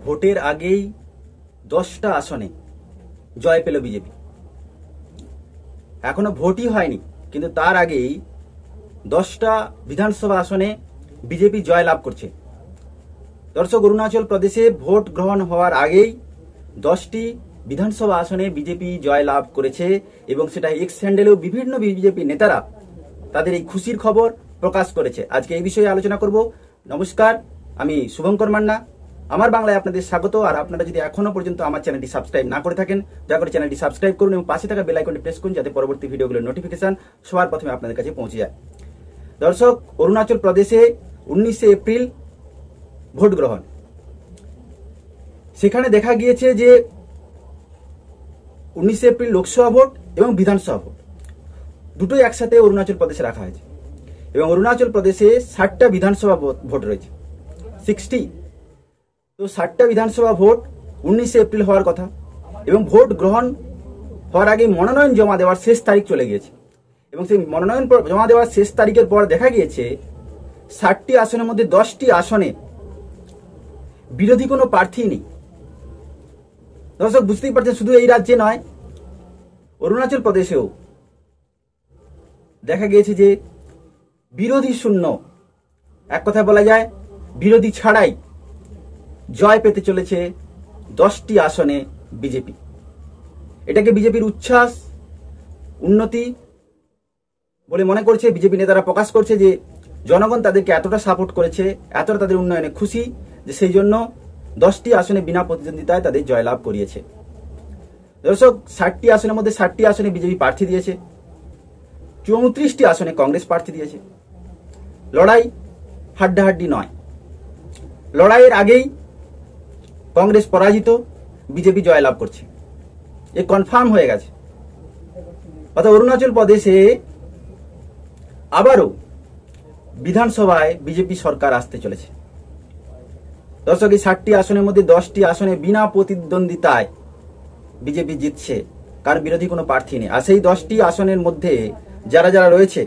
ভোটের আগেই 10টা আসনে জয় পেল বিজেপি। এখনো ভোটই হয়নি, কিন্তু তার আগেই 10টা বিধানসভা আসনে বিজেপি জয় লাভ করছে। দর্শক, অরুণাচল প্রদেশে ভোট গ্রহণ হওয়ার আগেই 10টি বিধানসভা আসনে বিজেপি জয় লাভ করেছে এবং সেটা এক্স হ্যান্ডেলেও বিভিন্ন বিজেপি নেতারা তাদের এই খুশির খবর প্রকাশ করেছে। আজকে এই বিষয়ে আলোচনা করব। নমস্কার, আমি শুভঙ্কর মান্না। আমার বাংলায় আপনাদের স্বাগত। আর আপনারা যদি এখনো পর্যন্ত আমার চ্যানেলটি সাবস্ক্রাইব না করে থাকেন, দয়া করে চ্যানেলটি সাবস্ক্রাইব করুন এবং পাশে থাকা বেল আইকনটি প্রেস করুন, যাতে পরবর্তী ভিডিওগুলোর নোটিফিকেশন সবার প্রথমে আপনাদের কাছে পৌঁছে যায়। দর্শক, অরুণাচল প্রদেশে 19 এপ্রিল ভোট গ্রহণ। সেখানে দেখা গিয়েছে যে 19 এপ্রিল লোকসভা ভোট এবং বিধানসভা ভোট দুটোই একসাথে অরুণাচল প্রদেশে রাখা হয়েছে এবং অরুণাচল প্রদেশে 60টা বিধানসভা ভোট রয়েছে, 60। তো 60টা বিধানসভা ভোট 19 এপ্রিল হওয়ার কথা এবং ভোট গ্রহণ হওয়ার আগে মনোনয়ন জমা দেওয়ার শেষ তারিখ চলে গিয়েছে এবং সেই মনোনয়ন জমা দেওয়ার শেষ তারিখের পর দেখা গিয়েছে 60টি আসনের মধ্যে 10টি আসনে বিরোধী কোনো প্রার্থী নেই। দর্শক, বুঝতেই পারছেন, শুধু এই রাজ্যে নয়, অরুণাচল প্রদেশেও দেখা গিয়েছে যে বিরোধী শূন্য, এক কথায় বলা যায় বিরোধী ছাড়াই জয় পেতে চলেছে 10টি আসনে বিজেপি। এটাকে বিজেপির উচ্ছ্বাস, উন্নতি বলে মনে করছে। বিজেপি নেতারা প্রকাশ করছে যে জনগণ তাদেরকে এতটা সাপোর্ট করেছে, এতটা তাদের উন্নয়নে খুশি যে সেই জন্য 10টি আসনে বিনা প্রতিদ্বন্দ্বিতায় তাদের জয়লাভ করিয়েছে। দর্শক, 60টি আসনের মধ্যে 60টি আসনে বিজেপি প্রার্থী দিয়েছে, 34টি আসনে কংগ্রেস প্রার্থী দিয়েছে। লড়াই হাড্ডাহাড্ডি নয়, লড়াইয়ের আগেই কংগ্রেস পরাজিত, বিজেপি জয়লাভ করছে, এ কনফার্ম হয়ে গেছে। অর্থাৎ অরুণাচল প্রদেশে আবারও বিধানসভায় বিজেপি সরকার আসতে চলেছে। দর্শক, এই 60টি আসনের মধ্যে 10টি আসনে বিনা প্রতিদ্বন্দ্বিতায় বিজেপি জিতছে, কারণ বিরোধী কোনো প্রার্থী নেই। আর সেই 10টি আসনের মধ্যে যারা যারা রয়েছে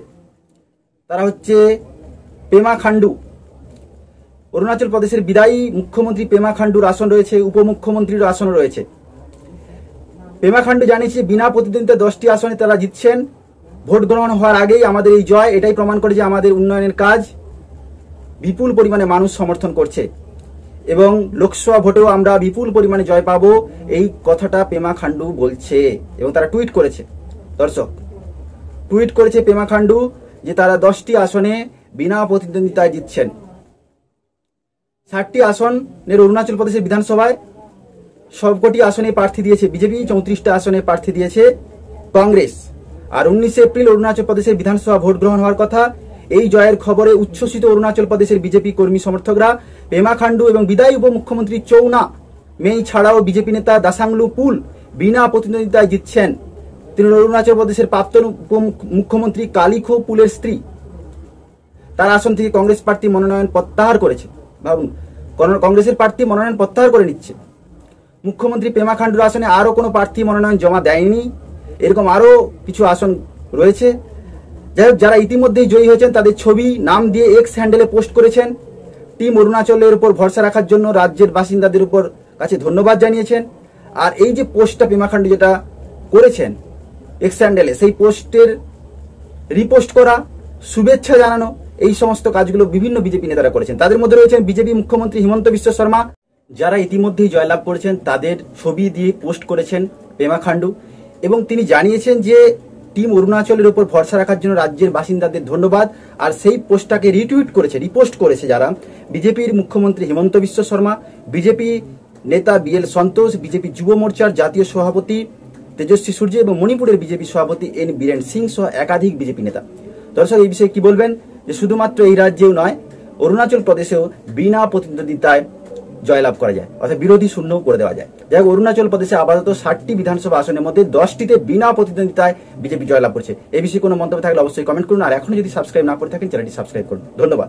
তারা হচ্ছে পেমা খান্ডু, অরুণাচল প্রদেশের বিদায়ী মুখ্যমন্ত্রী পেমা খান্ডুর আসন রয়েছে, উপমুখ্যমন্ত্রীর আসন রয়েছে। পেমা খান্ডু জানিয়েছে বিনা প্রতিদ্বন্দ্বিতা 10টি আসনে তারা জিতছেন। ভোট গ্রহণ হওয়ার আগেই আমাদের এই জয় এটাই প্রমাণ করে যে আমাদের উন্নয়নের কাজ বিপুল পরিমাণে মানুষ সমর্থন করছে এবং লোকসভা ভোটেও আমরা বিপুল পরিমাণে জয় পাবো, এই কথাটা পেমা খান্ডু বলছে এবং তারা টুইট করেছে। দর্শক, টুইট করেছে পেমা খান্ডু যে তারা 10টি আসনে বিনা প্রতিদ্বন্দ্বিতায় জিতছেন। 60টি আসনের অরুণাচল প্রদেশের বিধানসভায় সবকটি আসনে প্রার্থী দিয়েছে বিজেপি, 34টা আসনে প্রার্থী দিয়েছে কংগ্রেস। আর 19 এপ্রিল অরুণাচল প্রদেশের বিধানসভা ভোট গ্রহণ হওয়ার কথা। এই জয়ের খবরে উচ্ছ্বসিত অরুণাচল প্রদেশের বিজেপি কর্মী সমর্থকরা পেমা খান্ডু এবং বিদায়ী উপমুখ্যমন্ত্রী চৌনা মেই ছাড়াও বিজেপি নেতা দাসাংলু পুল বিনা প্রতিদ্বন্দ্বিতায় জিতছেন। তিনি অরুণাচল প্রদেশের প্রাক্তন উপমুখ্যমন্ত্রী কালিখো পুলের স্ত্রী। তার আসন থেকে কংগ্রেস প্রার্থী মনোনয়ন প্রত্যাহার করেছে। ভাবুন, কংগ্রেসের প্রার্থী মনোনয়ন প্রত্যাহার করে নিচ্ছে। মুখ্যমন্ত্রী পেমা খান্ডুর আসনে আরো কোনো প্রার্থী মনোনয়ন জমা দেয়নি। এরকম আরো কিছু আসন রয়েছে। যাই হোক, যারা ইতিমধ্যেই জয়ী হয়েছেন তাদের ছবি, নাম দিয়ে এক্স হ্যান্ডেলে পোস্ট করেছেন। টিম অরুণাচলের উপর ভরসা রাখার জন্য রাজ্যের বাসিন্দাদের উপর কাছে ধন্যবাদ জানিয়েছেন। আর এই যে পোস্টটা পেমা খান্ডু যেটা করেছেন এক্স হ্যান্ডেলে, সেই পোস্টের রিপোস্ট করা, শুভেচ্ছা জানানো, এই সমস্ত কাজগুলো বিভিন্ন বিজেপি নেতারা করেছেন। তাদের মধ্যে রয়েছেন বিজেপি মুখ্যমন্ত্রী হিমন্ত বিশ্ব শর্মা, যারা ইতিমধ্যেই জয়লাভ করেছেন তাদের ছবি দিয়ে পোস্ট করেছেন পেমা খান্ডু এবং তিনি জানিয়েছেন যে টিম অরুণাচলের উপর ভরসা রাখার জন্য রাজ্যের বাসিন্দাদের ধন্যবাদ। আর সেই পোস্টটাকে রিপোস্ট করেছে যারা বিজেপির মুখ্যমন্ত্রী হিমন্ত বিশ্ব শর্মা, বিজেপি নেতা বিএল সন্তোষ, বিজেপি যুব মোর্চার জাতীয় সভাপতি তেজস্বী সূর্য এবং মণিপুরের বিজেপি সভাপতি এন বীরেন সিং সহ একাধিক বিজেপি নেতা। দর্শক, এই বিষয়ে কি বলবেন যে শুধুমাত্র এই রাজ্যেও নয়, অরুণাচল প্রদেশেও বিনা প্রতিদ্বন্দ্বিতায় জয়লাভ করা যায়, অর্থাৎ বিরোধী শূন্য করে দেওয়া যায়। যাই হোক, অরুণাচল প্রদেশে আপাতত 60টি বিধানসভা আসনের মধ্যে 10টিতে বিনা প্রতিদ্বন্দ্বিতায় বিজেপি জয়লাভ করছে। এই বিষয়ে কোনো মন্তব্য থাকলে অবশ্যই কমেন্ট করুন। আর এখনো যদি সাবস্ক্রাইব না করে থাকেন চ্যানেলটি সাবস্ক্রাইব করুন। ধন্যবাদ।